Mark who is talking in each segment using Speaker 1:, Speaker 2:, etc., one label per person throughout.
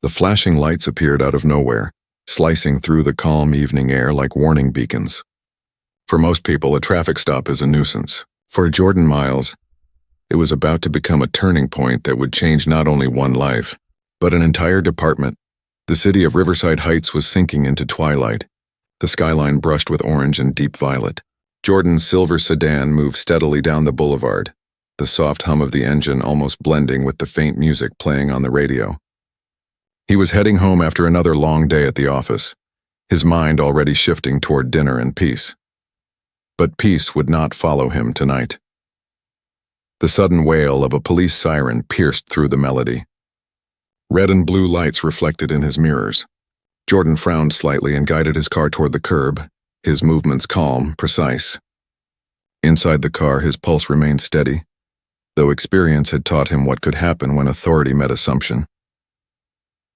Speaker 1: The flashing lights appeared out of nowhere, slicing through the calm evening air like warning beacons. For most people, a traffic stop is a nuisance. For Jordan Miles, it was about to become a turning point that would change not only one life, but an entire department. The city of Riverside Heights was sinking into twilight, the skyline brushed with orange and deep violet. Jordan's silver sedan moved steadily down the boulevard, the soft hum of the engine almost blending with the faint music playing on the radio. He was heading home after another long day at the office, his mind already shifting toward dinner and peace. But peace would not follow him tonight. The sudden wail of a police siren pierced through the melody. Red and blue lights reflected in his mirrors. Jordan frowned slightly and guided his car toward the curb, his movements calm, precise. Inside the car, his pulse remained steady, though experience had taught him what could happen when authority met assumption.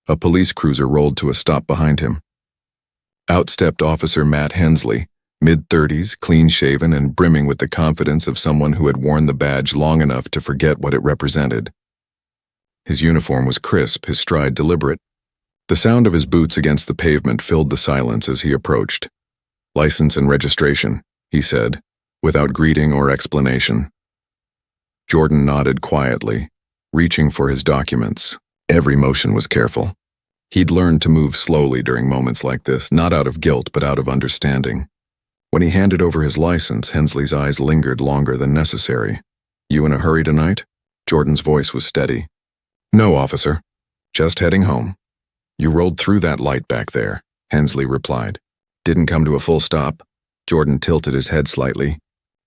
Speaker 1: A police cruiser rolled to a stop behind him. Out stepped Officer Matt Hensley, mid-30s, clean-shaven and brimming with the confidence of someone who had worn the badge long enough to forget what it represented. His uniform was crisp, his stride deliberate. The sound of his boots against the pavement filled the silence as he approached. "License and registration," he said, without greeting or explanation. Jordan nodded quietly, reaching for his documents. Every motion was careful. He'd learned to move slowly during moments like this, not out of guilt but out of understanding. When he handed over his license, Hensley's eyes lingered longer than necessary. "You in a hurry tonight?" Jordan's voice was steady. "No, officer. Just heading home." "You rolled through that light back there," Hensley replied. "Didn't come to a full stop?" Jordan tilted his head slightly.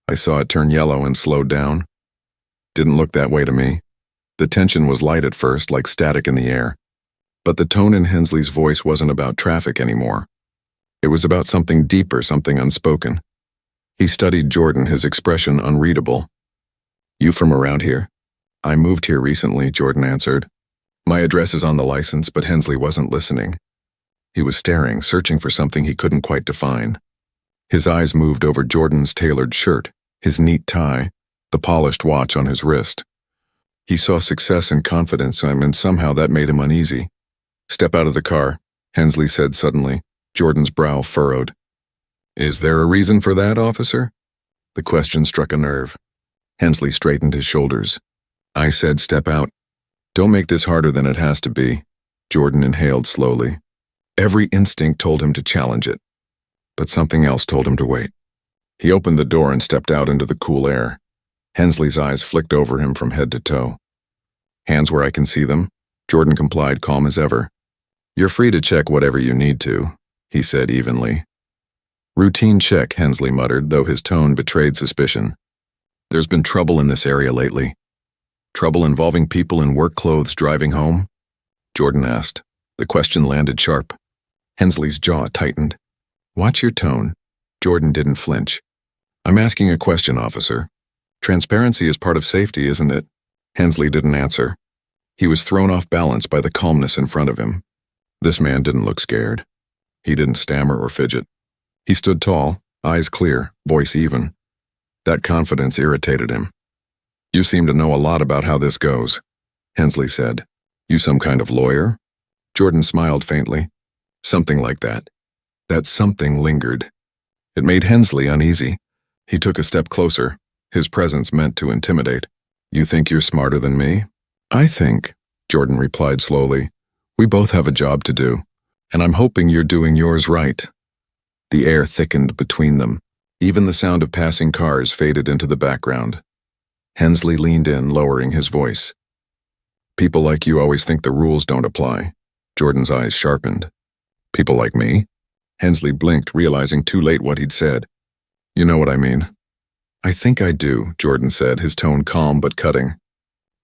Speaker 1: "I saw it turn yellow and slowed down." "Didn't look that way to me." The tension was light at first, like static in the air. But the tone in Hensley's voice wasn't about traffic anymore. It was about something deeper, something unspoken. He studied Jordan, his expression unreadable. "You from around here?" "I moved here recently," Jordan answered. "My address is on the license," but Hensley wasn't listening. He was staring, searching for something he couldn't quite define. His eyes moved over Jordan's tailored shirt, his neat tie, the polished watch on his wrist. He saw success and confidence in him, and somehow that made him uneasy. "Step out of the car," Hensley said suddenly. Jordan's brow furrowed. "Is there a reason for that, officer?" The question struck a nerve. Hensley straightened his shoulders. "I said step out. Don't make this harder than it has to be." Jordan inhaled slowly. Every instinct told him to challenge it, but something else told him to wait. He opened the door and stepped out into the cool air. Hensley's eyes flicked over him from head to toe. "Hands where I can see them," Jordan complied, calm as ever. "You're free to check whatever you need to," he said evenly. "Routine check," Hensley muttered, though his tone betrayed suspicion. "There's been trouble in this area lately." "Trouble involving people in work clothes driving home?" Jordan asked. The question landed sharp. Hensley's jaw tightened. "Watch your tone." Jordan didn't flinch. "I'm asking a question, officer. Transparency is part of safety, isn't it?" Hensley didn't answer. He was thrown off balance by the calmness in front of him. This man didn't look scared. He didn't stammer or fidget. He stood tall, eyes clear, voice even. That confidence irritated him. "You seem to know a lot about how this goes," Hensley said. "You some kind of lawyer?" Jordan smiled faintly. "Something like that." That something lingered. It made Hensley uneasy. He took a step closer, his presence meant to intimidate. "You think you're smarter than me?" "I think," Jordan replied slowly, "we both have a job to do, and I'm hoping you're doing yours right." The air thickened between them. Even the sound of passing cars faded into the background. Hensley leaned in, lowering his voice. "People like you always think the rules don't apply." Jordan's eyes sharpened. "People like me?" Hensley blinked, realizing too late what he'd said. "You know what I mean." "I think I do," Jordan said, his tone calm but cutting.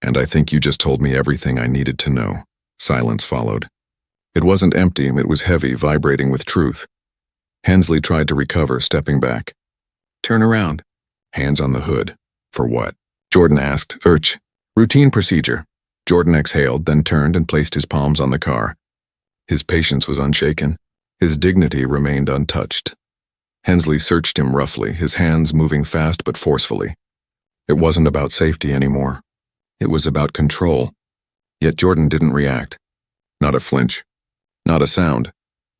Speaker 1: "And I think you just told me everything I needed to know." Silence followed. It wasn't empty, it was heavy, vibrating with truth. Hensley tried to recover, stepping back. "Turn around." "Hands on the hood." "For what?" Jordan asked. "Routine procedure." Jordan exhaled, then turned and placed his palms on the car. His patience was unshaken. His dignity remained untouched. Hensley searched him roughly, his hands moving fast but forcefully. It wasn't about safety anymore. It was about control. Yet Jordan didn't react. Not a flinch. Not a sound.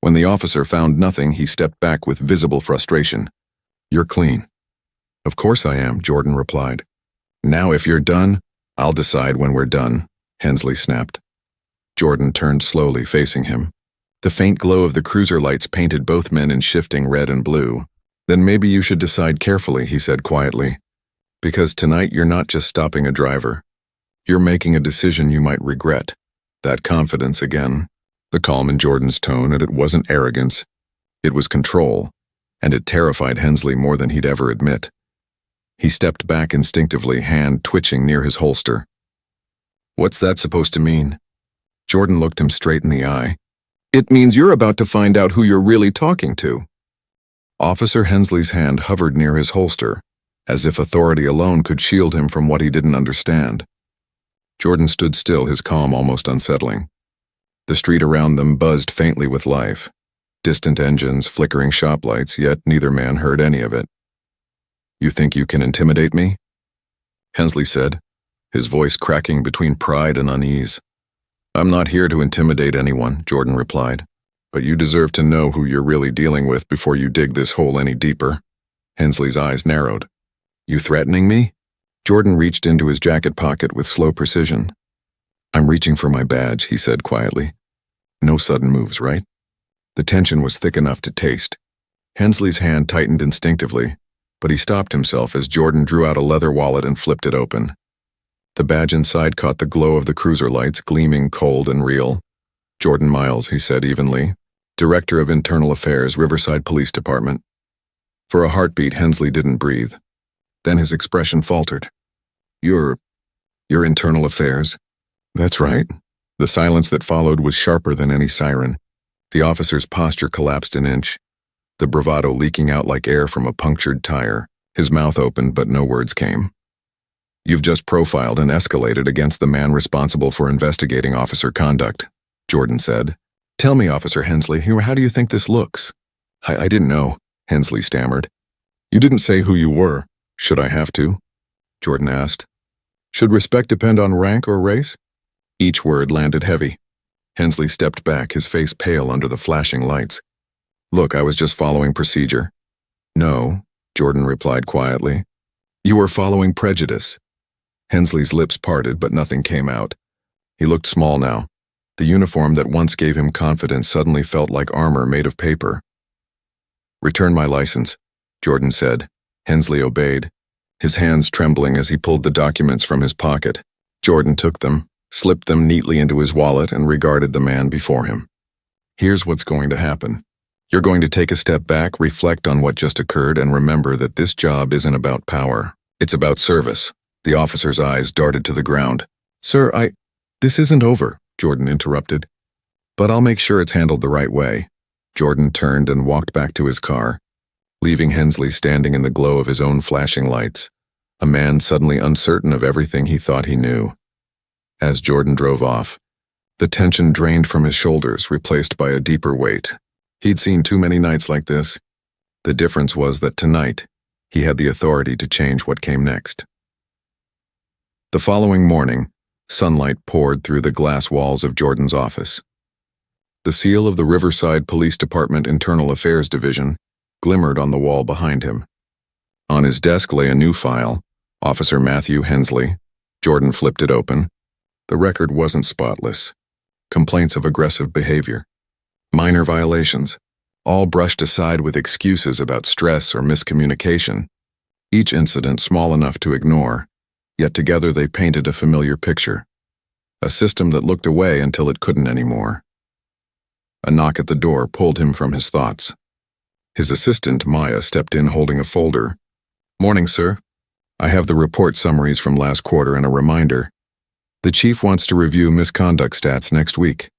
Speaker 1: When the officer found nothing, he stepped back with visible frustration. "You're clean." "Of course I am," Jordan replied. "Now if you're done, I'll decide when we're done," Hensley snapped. Jordan turned slowly, facing him. The faint glow of the cruiser lights painted both men in shifting red and blue. "Then maybe you should decide carefully," he said quietly. "Because tonight you're not just stopping a driver. You're making a decision you might regret." That confidence again. The calm in Jordan's tone, and it wasn't arrogance. It was control, and it terrified Hensley more than he'd ever admit. He stepped back instinctively, hand twitching near his holster. "What's that supposed to mean?" Jordan looked him straight in the eye. "It means you're about to find out who you're really talking to." Officer Hensley's hand hovered near his holster, as if authority alone could shield him from what he didn't understand. Jordan stood still, his calm almost unsettling. The street around them buzzed faintly with life. Distant engines, flickering shop lights, yet neither man heard any of it. "You think you can intimidate me?" Hensley said, his voice cracking between pride and unease. "I'm not here to intimidate anyone," Jordan replied. "But you deserve to know who you're really dealing with before you dig this hole any deeper." Hensley's eyes narrowed. "You threatening me?" Jordan reached into his jacket pocket with slow precision. "I'm reaching for my badge," he said quietly. "No sudden moves, right?" The tension was thick enough to taste. Hensley's hand tightened instinctively, but he stopped himself as Jordan drew out a leather wallet and flipped it open. The badge inside caught the glow of the cruiser lights, gleaming cold and real. "Jordan Miles," he said evenly, "Director of Internal Affairs, Riverside Police Department." For a heartbeat, Hensley didn't breathe. Then his expression faltered. Your Internal Affairs?" "That's right." The silence that followed was sharper than any siren. The officer's posture collapsed an inch, the bravado leaking out like air from a punctured tire. His mouth opened, but no words came. "You've just profiled and escalated against the man responsible for investigating officer conduct," Jordan said. "Tell me, Officer Hensley, how do you think this looks?" I didn't know," Hensley stammered. "You didn't say who you were. Should I have to?" Jordan asked. "Should respect depend on rank or race?" Each word landed heavy. Hensley stepped back, his face pale under the flashing lights. "Look, I was just following procedure." "No," Jordan replied quietly. "You were following prejudice." Hensley's lips parted, but nothing came out. He looked small now. The uniform that once gave him confidence suddenly felt like armor made of paper. "Return my license," Jordan said. Hensley obeyed, his hands trembling as he pulled the documents from his pocket. Jordan took them, slipped them neatly into his wallet, and regarded the man before him. "Here's what's going to happen. You're going to take a step back, reflect on what just occurred, and remember that this job isn't about power. It's about service." The officer's eyes darted to the ground. "Sir, This isn't over," Jordan interrupted. "But I'll make sure it's handled the right way." Jordan turned and walked back to his car, leaving Hensley standing in the glow of his own flashing lights, a man suddenly uncertain of everything he thought he knew. As Jordan drove off, the tension drained from his shoulders, replaced by a deeper weight. He'd seen too many nights like this. The difference was that tonight, he had the authority to change what came next. The following morning, sunlight poured through the glass walls of Jordan's office. The seal of the Riverside Police Department Internal Affairs Division glimmered on the wall behind him. On his desk lay a new file, Officer Matthew Hensley. Jordan flipped it open. The record wasn't spotless. Complaints of aggressive behavior, minor violations, all brushed aside with excuses about stress or miscommunication. Each incident small enough to ignore, yet together they painted a familiar picture. A system that looked away until it couldn't anymore. A knock at the door pulled him from his thoughts. His assistant, Maya, stepped in holding a folder. "Morning, sir. I have the report summaries from last quarter and a reminder. The chief wants to review misconduct stats next week."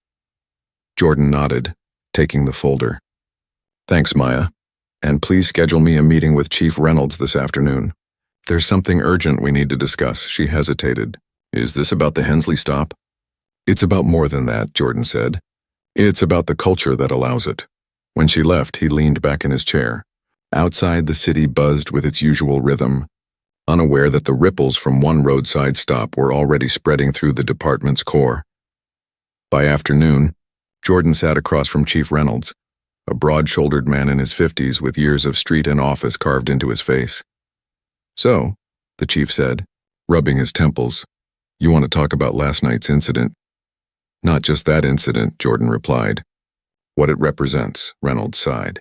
Speaker 1: Jordan nodded, taking the folder. "Thanks, Maya. And please schedule me a meeting with Chief Reynolds this afternoon. There's something urgent we need to discuss." She hesitated. "Is this about the Hensley stop?" "It's about more than that," Jordan said. "It's about the culture that allows it." When she left, he leaned back in his chair. Outside, the city buzzed with its usual rhythm, unaware that the ripples from one roadside stop were already spreading through the department's core. By afternoon, Jordan sat across from Chief Reynolds, a broad-shouldered man in his 50s with years of street and office carved into his face. "So," the chief said, rubbing his temples, "you want to talk about last night's incident?" "Not just that incident," Jordan replied. "What it represents," Reynolds sighed.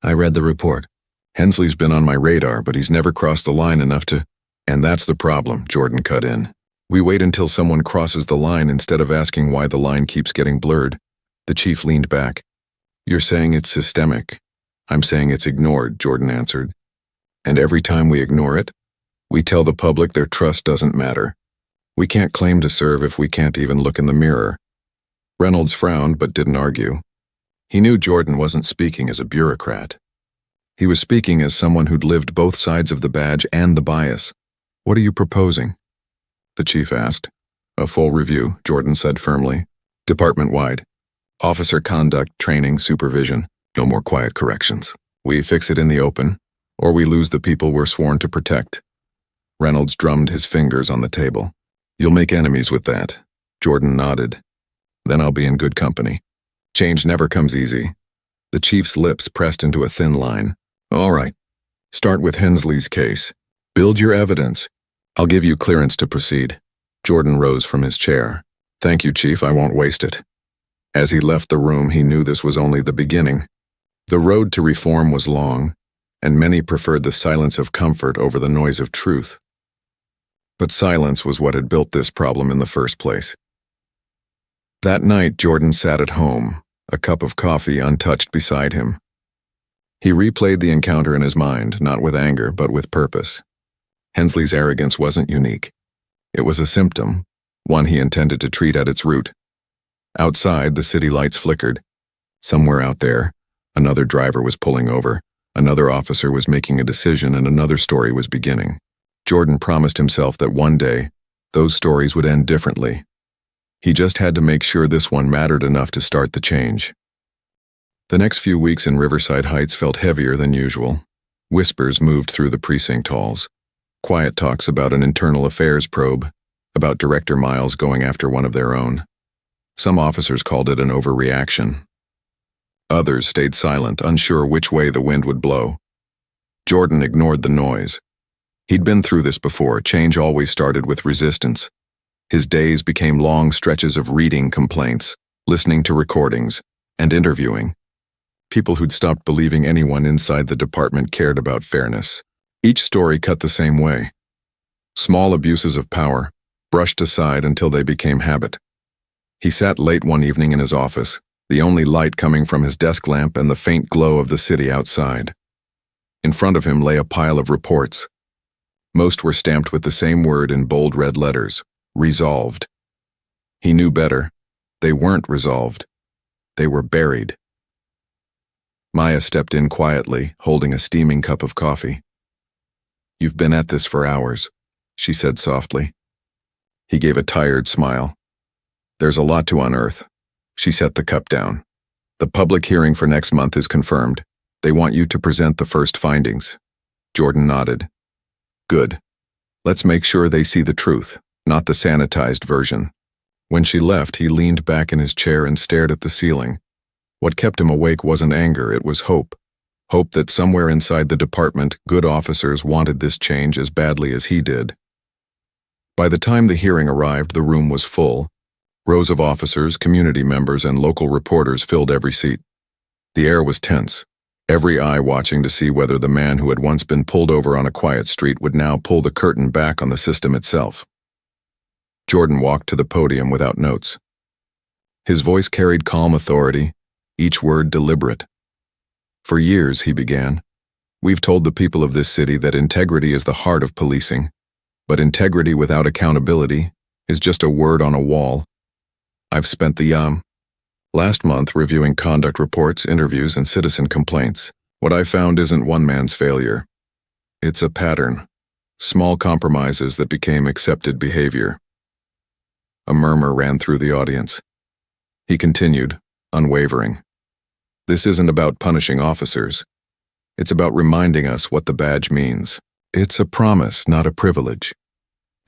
Speaker 1: "I read the report. Hensley's been on my radar, but he's never crossed the line enough to—" "And that's the problem," Jordan cut in. "We wait until someone crosses the line instead of asking why the line keeps getting blurred." The chief leaned back. "You're saying it's systemic. I'm saying it's ignored," Jordan answered. "And every time we ignore it, we tell the public their trust doesn't matter. We can't claim to serve if we can't even look in the mirror." Reynolds frowned but didn't argue. He knew Jordan wasn't speaking as a bureaucrat. He was speaking as someone who'd lived both sides of the badge and the bias. "What are you proposing?" the chief asked. "A full review," Jordan said firmly. "Department-wide. Officer conduct, training, supervision. No more quiet corrections. We fix it in the open, or we lose the people we're sworn to protect." Reynolds drummed his fingers on the table. "You'll make enemies with that." Jordan nodded. "Then I'll be in good company. Change never comes easy." The chief's lips pressed into a thin line. "All right. Start with Hensley's case. Build your evidence. I'll give you clearance to proceed." Jordan rose from his chair. "Thank you, Chief. I won't waste it." As he left the room, he knew this was only the beginning. The road to reform was long, and many preferred the silence of comfort over the noise of truth. But silence was what had built this problem in the first place. That night, Jordan sat at home, a cup of coffee untouched beside him. He replayed the encounter in his mind, not with anger, but with purpose. Hensley's arrogance wasn't unique. It was a symptom, one he intended to treat at its root. Outside, the city lights flickered. Somewhere out there, another driver was pulling over, another officer was making a decision, and another story was beginning. Jordan promised himself that one day, those stories would end differently. He just had to make sure this one mattered enough to start the change. The next few weeks in Riverside Heights felt heavier than usual. Whispers moved through the precinct halls. Quiet talks about an internal affairs probe, about Director Miles going after one of their own. Some officers called it an overreaction. Others stayed silent, unsure which way the wind would blow. Jordan ignored the noise. He'd been through this before. Change always started with resistance. His days became long stretches of reading complaints, listening to recordings, and interviewing people who'd stopped believing anyone inside the department cared about fairness. Each story cut the same way. Small abuses of power, brushed aside until they became habit. He sat late one evening in his office, the only light coming from his desk lamp and the faint glow of the city outside. In front of him lay a pile of reports. Most were stamped with the same word in bold red letters: resolved. He knew better. They weren't resolved. They were buried. Maya stepped in quietly, holding a steaming cup of coffee. "You've been at this for hours," she said softly. He gave a tired smile. "There's a lot to unearth." She set the cup down. "The public hearing for next month is confirmed. They want you to present the first findings." Jordan nodded. "Good. Let's make sure they see the truth, not the sanitized version." When she left, he leaned back in his chair and stared at the ceiling. What kept him awake wasn't anger, it was hope. Hope that somewhere inside the department, good officers wanted this change as badly as he did. By the time the hearing arrived, the room was full. Rows of officers, community members, and local reporters filled every seat. The air was tense, every eye watching to see whether the man who had once been pulled over on a quiet street would now pull the curtain back on the system itself. Jordan walked to the podium without notes. His voice carried calm authority, each word deliberate. "For years," he began, "we've told the people of this city that integrity is the heart of policing, but integrity without accountability is just a word on a wall. I've spent the last month reviewing conduct reports, interviews, and citizen complaints. What I found isn't one man's failure. It's a pattern, small compromises that became accepted behavior." A murmur ran through the audience. He continued, unwavering. "This isn't about punishing officers. It's about reminding us what the badge means. It's a promise, not a privilege.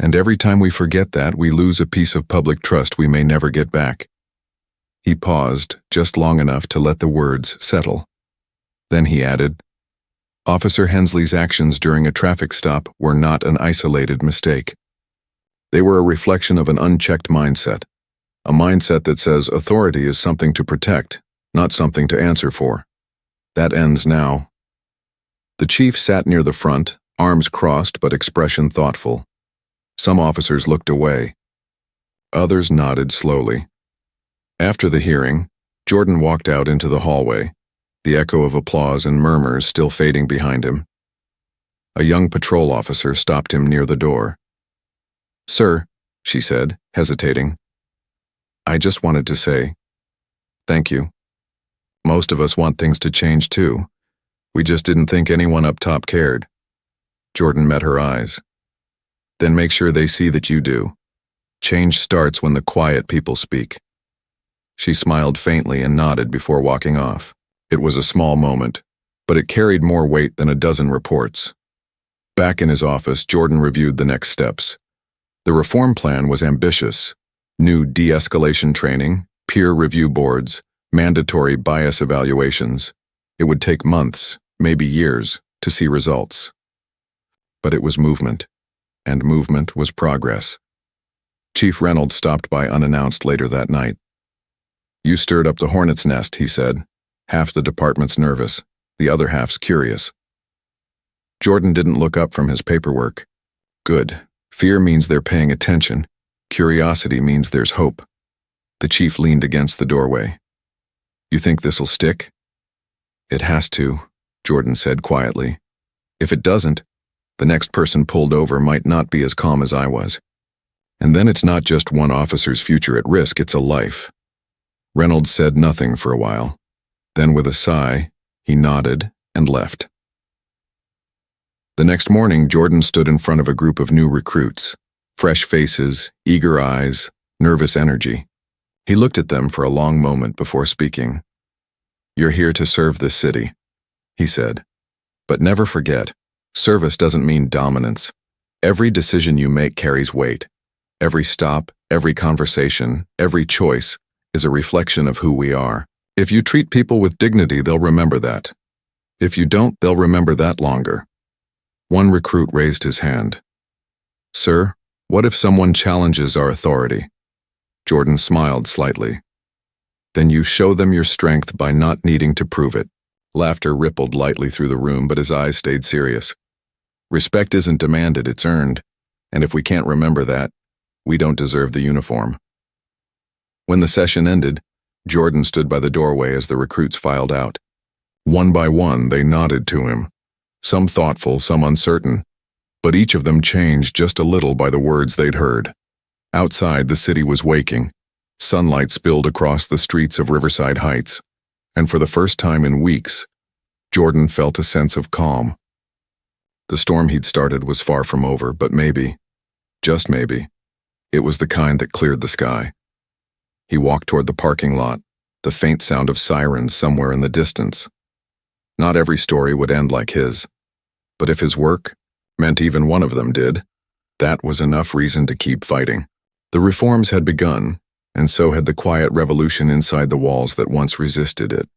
Speaker 1: And every time we forget that, we lose a piece of public trust we may never get back." He paused, just long enough to let the words settle. Then he added, Officer Hensley's actions during a traffic stop were not an isolated mistake. They were a reflection of an unchecked mindset, a mindset that says authority is something to protect, not something to answer for. That ends now. The chief sat near the front, arms crossed but expression thoughtful. Some officers looked away. Others nodded slowly. After the hearing, Jordan walked out into the hallway, the echo of applause and murmurs still fading behind him. A young patrol officer stopped him near the door. Sir, she said, hesitating, I just wanted to say, thank you. Most of us want things to change too. We just didn't think anyone up top cared. Jordan met her eyes. Then make sure they see that you do. Change starts when the quiet people speak. She smiled faintly and nodded before walking off. It was a small moment, but it carried more weight than a dozen reports. Back in his office, Jordan reviewed the next steps. The reform plan was ambitious. New de-escalation training, peer review boards, mandatory bias evaluations. It would take months, maybe years, to see results. But it was movement, and movement was progress. Chief Reynolds stopped by unannounced later that night. You stirred up the hornet's nest, he said. Half the department's nervous, the other half's curious. Jordan didn't look up from his paperwork. Good. Fear means they're paying attention. Curiosity means there's hope. The chief leaned against the doorway. You think this'll stick? It has to, Jordan said quietly. If it doesn't, the next person pulled over might not be as calm as I was. And then it's not just one officer's future at risk, it's a life. Reynolds said nothing for a while. Then with a sigh, he nodded and left. The next morning, Jordan stood in front of a group of new recruits. Fresh faces, eager eyes, nervous energy. He looked at them for a long moment before speaking. You're here to serve this city, he said. But never forget, service doesn't mean dominance. Every decision you make carries weight. Every stop, every conversation, every choice is a reflection of who we are. If you treat people with dignity, they'll remember that. If you don't, they'll remember that longer. One recruit raised his hand. Sir, what if someone challenges our authority? Jordan smiled slightly. Then you show them your strength by not needing to prove it. Laughter rippled lightly through the room, but his eyes stayed serious. Respect isn't demanded, it's earned. And if we can't remember that, we don't deserve the uniform. When the session ended, Jordan stood by the doorway as the recruits filed out. One by one, they nodded to him. Some thoughtful, some uncertain. But each of them changed just a little by the words they'd heard. Outside, the city was waking. Sunlight spilled across the streets of Riverside Heights. And for the first time in weeks, Jordan felt a sense of calm. The storm he'd started was far from over, but maybe, just maybe, it was the kind that cleared the sky. He walked toward the parking lot, the faint sound of sirens somewhere in the distance. Not every story would end like his, but if his work meant even one of them did, that was enough reason to keep fighting. The reforms had begun, and so had the quiet revolution inside the walls that once resisted it.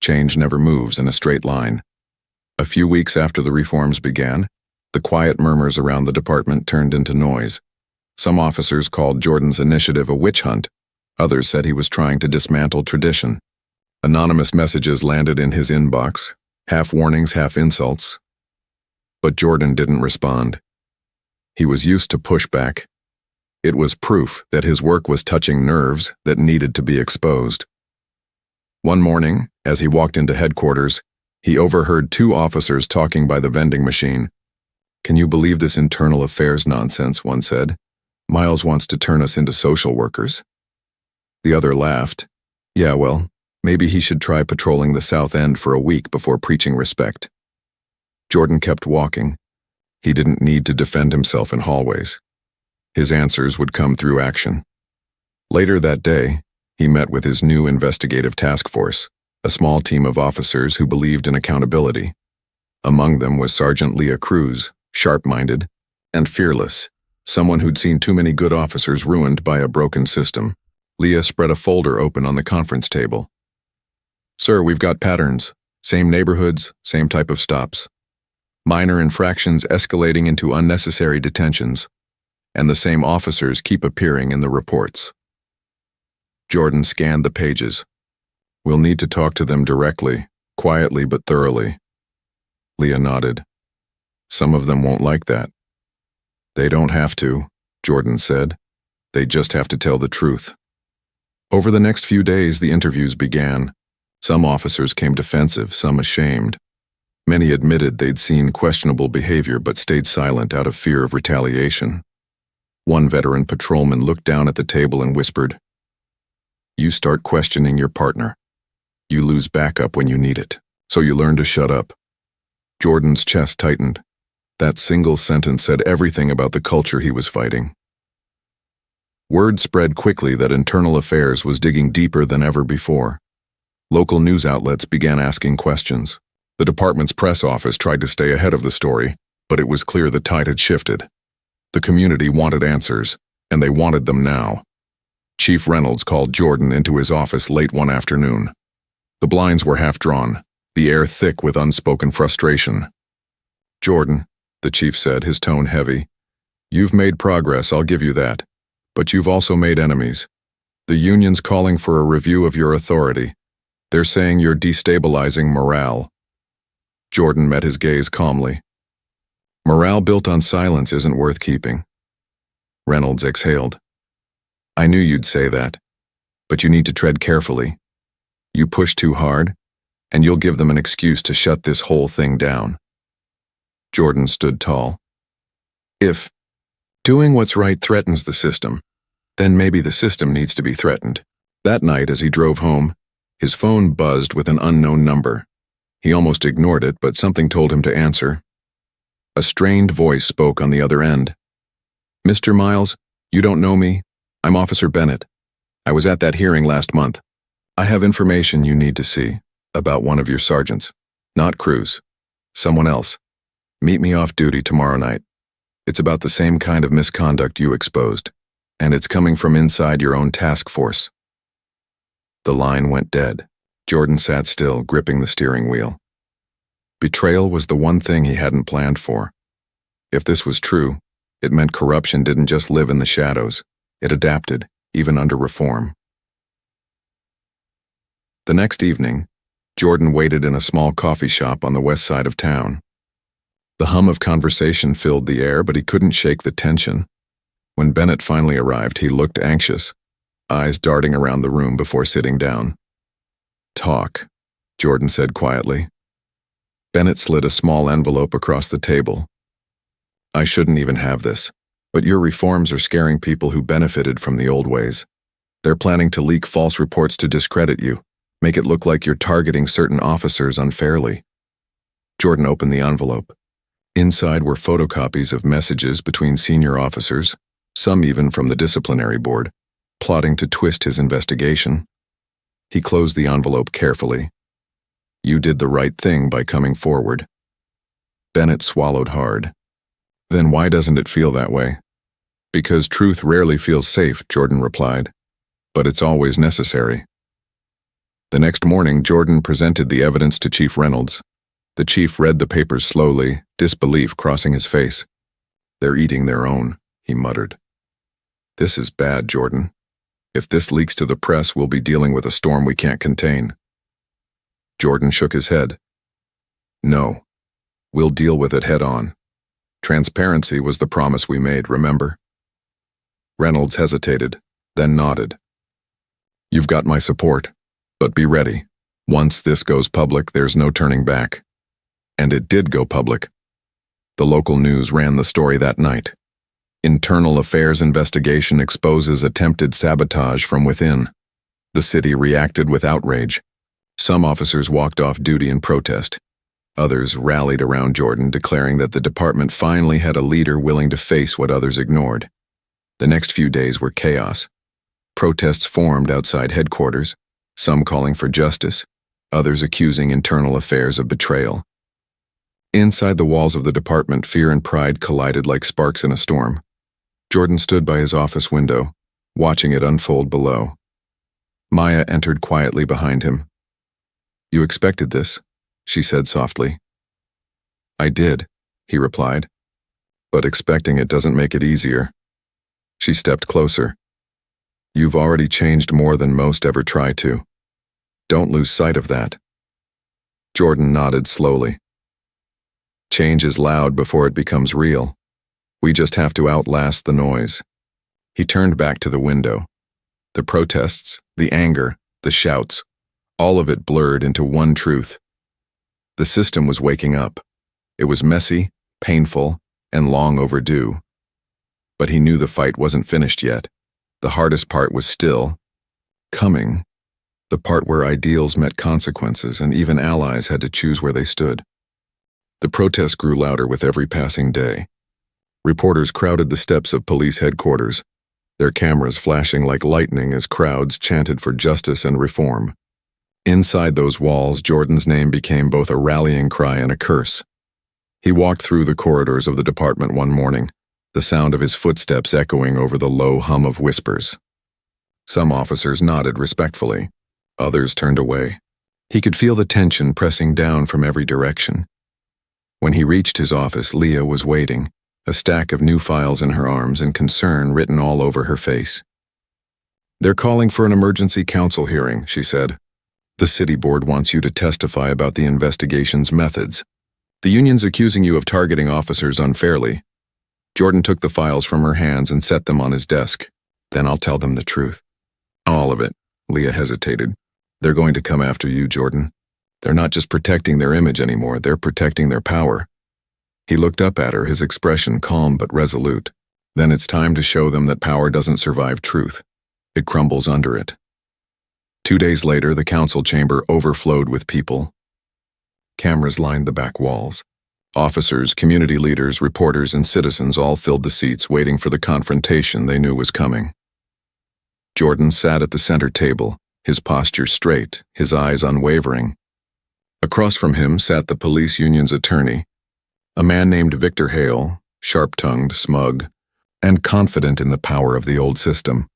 Speaker 1: Change never moves in a straight line. A few weeks after the reforms began, the quiet murmurs around the department turned into noise. Some officers called Jordan's initiative a witch hunt. Others said he was trying to dismantle tradition. Anonymous messages landed in his inbox, half warnings, half insults. But Jordan didn't respond. He was used to pushback. It was proof that his work was touching nerves that needed to be exposed. One morning, as he walked into headquarters, he overheard two officers talking by the vending machine. Can you believe this internal affairs nonsense, one said. Miles wants to turn us into social workers. The other laughed. Yeah, well, maybe he should try patrolling the South End for a week before preaching respect. Jordan kept walking. He didn't need to defend himself in hallways. His answers would come through action. Later that day, he met with his new investigative task force, a small team of officers who believed in accountability. Among them was Sergeant Leah Cruz, sharp-minded and fearless, someone who'd seen too many good officers ruined by a broken system. Leah spread a folder open on the conference table. Sir, we've got patterns. Same neighborhoods, same type of stops. Minor infractions escalating into unnecessary detentions. And the same officers keep appearing in the reports. Jordan scanned the pages. We'll need to talk to them directly, quietly but thoroughly. Leah nodded. Some of them won't like that. They don't have to, Jordan said. They just have to tell the truth. Over the next few days, the interviews began. Some officers came defensive, some ashamed. Many admitted they'd seen questionable behavior but stayed silent out of fear of retaliation. One veteran patrolman looked down at the table and whispered, "You start questioning your partner. You lose backup when you need it, so you learn to shut up." Jordan's chest tightened. That single sentence said everything about the culture he was fighting. Word spread quickly that Internal Affairs was digging deeper than ever before. Local news outlets began asking questions. The department's press office tried to stay ahead of the story, but it was clear the tide had shifted. The community wanted answers, and they wanted them now. Chief Reynolds called Jordan into his office late one afternoon. The blinds were half drawn, the air thick with unspoken frustration. "Jordan," the chief said, his tone heavy, "you've made progress, I'll give you that. But you've also made enemies. The union's calling for a review of your authority. They're saying you're destabilizing morale." Jordan met his gaze calmly. "Morale built on silence isn't worth keeping." Reynolds exhaled. "I knew you'd say that, but you need to tread carefully. You push too hard, and you'll give them an excuse to shut this whole thing down." Jordan stood tall. "If doing what's right threatens the system, then maybe the system needs to be threatened." That night, as he drove home, his phone buzzed with an unknown number. He almost ignored it, but something told him to answer. A strained voice spoke on the other end. "Mr. Miles, you don't know me. I'm Officer Bennett. I was at that hearing last month. I have information you need to see about one of your sergeants. Not Cruz. Someone else. Meet me off duty tomorrow night. It's about the same kind of misconduct you exposed, and it's coming from inside your own task force." The line went dead. Jordan sat still, gripping the steering wheel. Betrayal was the one thing he hadn't planned for. If this was true, it meant corruption didn't just live in the shadows. It adapted, even under reform. The next evening, Jordan waited in a small coffee shop on the west side of town. The hum of conversation filled the air, but he couldn't shake the tension. When Bennett finally arrived, he looked anxious, eyes darting around the room before sitting down. "Talk," Jordan said quietly. Bennett slid a small envelope across the table. "I shouldn't even have this, but your reforms are scaring people who benefited from the old ways. They're planning to leak false reports to discredit you, make it look like you're targeting certain officers unfairly." Jordan opened the envelope. Inside were photocopies of messages between senior officers, some even from the disciplinary board, plotting to twist his investigation. He closed the envelope carefully. "You did the right thing by coming forward." Bennett swallowed hard. "Then why doesn't it feel that way?" "Because truth rarely feels safe," Jordan replied. "But it's always necessary." The next morning, Jordan presented the evidence to Chief Reynolds. The chief read the papers slowly, disbelief crossing his face. "They're eating their own," he muttered. "This is bad, Jordan. If this leaks to the press, we'll be dealing with a storm we can't contain." Jordan shook his head. "No. We'll deal with it head on. Transparency was the promise we made, remember?" Reynolds hesitated, then nodded. "You've got my support, but be ready. Once this goes public, there's no turning back." And it did go public. The local news ran the story that night. Internal Affairs investigation exposes attempted sabotage from within. The city reacted with outrage. Some officers walked off duty in protest. Others rallied around Jordan, declaring that the department finally had a leader willing to face what others ignored. The next few days were chaos. Protests formed outside headquarters, some calling for justice, others accusing Internal Affairs of betrayal. Inside the walls of the department, fear and pride collided like sparks in a storm. Jordan stood by his office window, watching it unfold below. Maya entered quietly behind him. "You expected this," she said softly. "I did," he replied. "But expecting it doesn't make it easier." She stepped closer. "You've already changed more than most ever try to. Don't lose sight of that." Jordan nodded slowly. "Change is loud before it becomes real. We just have to outlast the noise." He turned back to the window. The protests, the anger, the shouts, all of it blurred into one truth. The system was waking up. It was messy, painful, and long overdue. But he knew the fight wasn't finished yet. The hardest part was still coming. The part where ideals met consequences and even allies had to choose where they stood. The protest grew louder with every passing day. Reporters crowded the steps of police headquarters, their cameras flashing like lightning as crowds chanted for justice and reform. Inside those walls, Jordan's name became both a rallying cry and a curse. He walked through the corridors of the department one morning, the sound of his footsteps echoing over the low hum of whispers. Some officers nodded respectfully. Others turned away. He could feel the tension pressing down from every direction. When he reached his office, Leah was waiting, a stack of new files in her arms and concern written all over her face. "They're calling for an emergency council hearing," she said. "The city board wants you to testify about the investigation's methods. The union's accusing you of targeting officers unfairly." Jordan took the files from her hands and set them on his desk. "Then I'll tell them the truth." "All of it," Leah hesitated. "They're going to come after you, Jordan. They're not just protecting their image anymore, they're protecting their power." He looked up at her, his expression calm but resolute. "Then it's time to show them that power doesn't survive truth. It crumbles under it." 2 days later, the council chamber overflowed with people. Cameras lined the back walls. Officers, community leaders, reporters, and citizens all filled the seats, waiting for the confrontation they knew was coming. Jordan sat at the center table, his posture straight, his eyes unwavering. Across from him sat the police union's attorney, a man named Victor Hale, sharp-tongued, smug, and confident in the power of the old system.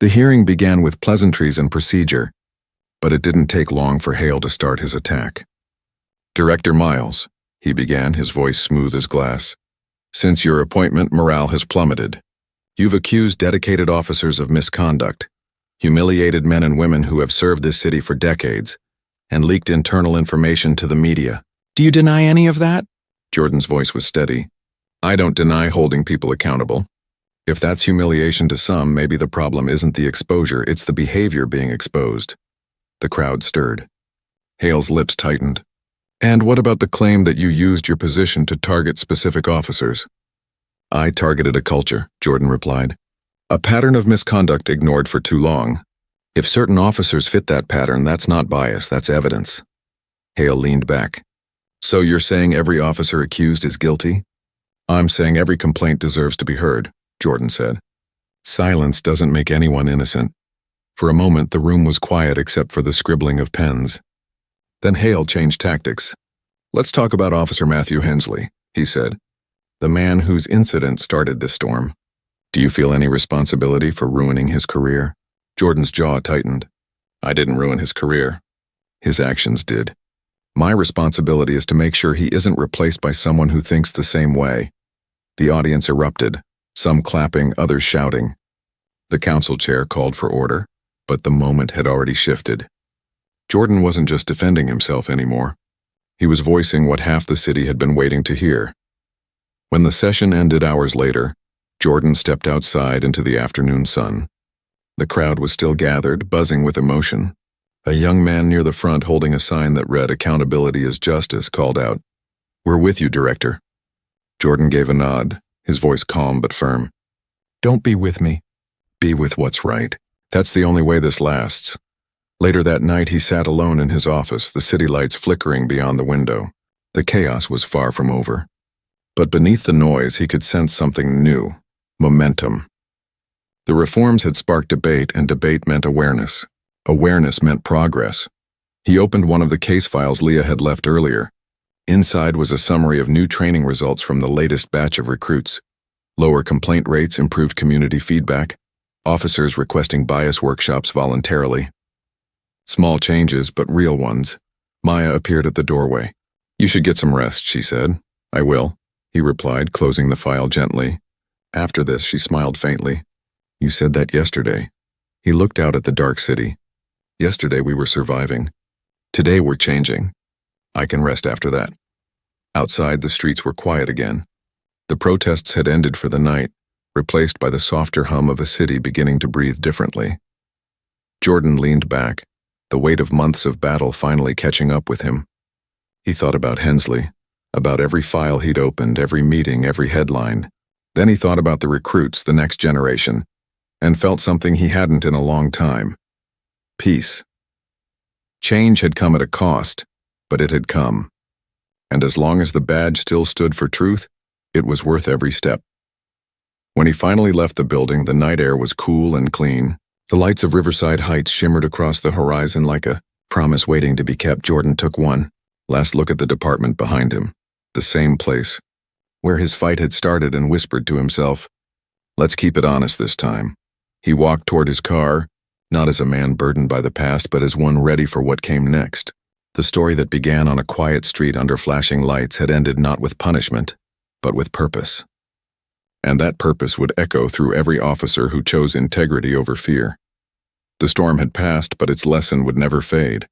Speaker 1: The hearing began with pleasantries and procedure, but it didn't take long for Hale to start his attack. "Director Miles," he began, his voice smooth as glass, "since your appointment, morale has plummeted. You've accused dedicated officers of misconduct, humiliated men and women who have served this city for decades, and leaked internal information to the media. Do you deny any of that?" Jordan's voice was steady. "I don't deny holding people accountable. If that's humiliation to some, maybe the problem isn't the exposure, it's the behavior being exposed." The crowd stirred. Hale's lips tightened. "And what about the claim that you used your position to target specific officers?" "I targeted a culture," Jordan replied. "A pattern of misconduct ignored for too long. If certain officers fit that pattern, that's not bias, that's evidence." Hale leaned back. "So you're saying every officer accused is guilty?" "I'm saying every complaint deserves to be heard," Jordan said. "Silence doesn't make anyone innocent." For a moment, the room was quiet except for the scribbling of pens. Then Hale changed tactics. "Let's talk about Officer Matthew Hensley," he said, "the man whose incident started this storm. Do you feel any responsibility for ruining his career?" Jordan's jaw tightened. "I didn't ruin his career. His actions did. My responsibility is to make sure he isn't replaced by someone who thinks the same way." The audience erupted, some clapping, others shouting. The council chair called for order, but the moment had already shifted. Jordan wasn't just defending himself anymore. He was voicing what half the city had been waiting to hear. When the session ended hours later, Jordan stepped outside into the afternoon sun. The crowd was still gathered, buzzing with emotion. A young man near the front holding a sign that read "Accountability is Justice" called out, "We're with you, Director." Jordan gave a nod, his voice calm but firm. "Don't be with me. Be with what's right. That's the only way this lasts." Later that night, he sat alone in his office, the city lights flickering beyond the window. The chaos was far from over. But beneath the noise, he could sense something new: momentum. The reforms had sparked debate, and debate meant awareness. Awareness meant progress. He opened one of the case files Leah had left earlier. Inside was a summary of new training results from the latest batch of recruits. Lower complaint rates, improved community feedback. Officers requesting bias workshops voluntarily. Small changes, but real ones. Maya appeared at the doorway. "You should get some rest," she said. "I will," he replied, closing the file gently. After this, she smiled faintly. "You said that yesterday." He looked out at the dark city. "Yesterday we were surviving. Today we're changing. I can rest after that." Outside, the streets were quiet again. The protests had ended for the night, replaced by the softer hum of a city beginning to breathe differently. Jordan leaned back, the weight of months of battle finally catching up with him. He thought about Hensley, about every file he'd opened, every meeting, every headline. Then he thought about the recruits, the next generation, and felt something he hadn't in a long time. Peace. Change had come at a cost, but it had come. And as long as the badge still stood for truth, it was worth every step. When he finally left the building, the night air was cool and clean. The lights of Riverside Heights shimmered across the horizon like a promise waiting to be kept. Jordan took one last look at the department behind him, the same place, where his fight had started, and whispered to himself, "Let's keep it honest this time." He walked toward his car, not as a man burdened by the past, but as one ready for what came next. The story that began on a quiet street under flashing lights had ended not with punishment, but with purpose. And that purpose would echo through every officer who chose integrity over fear. The storm had passed, but its lesson would never fade.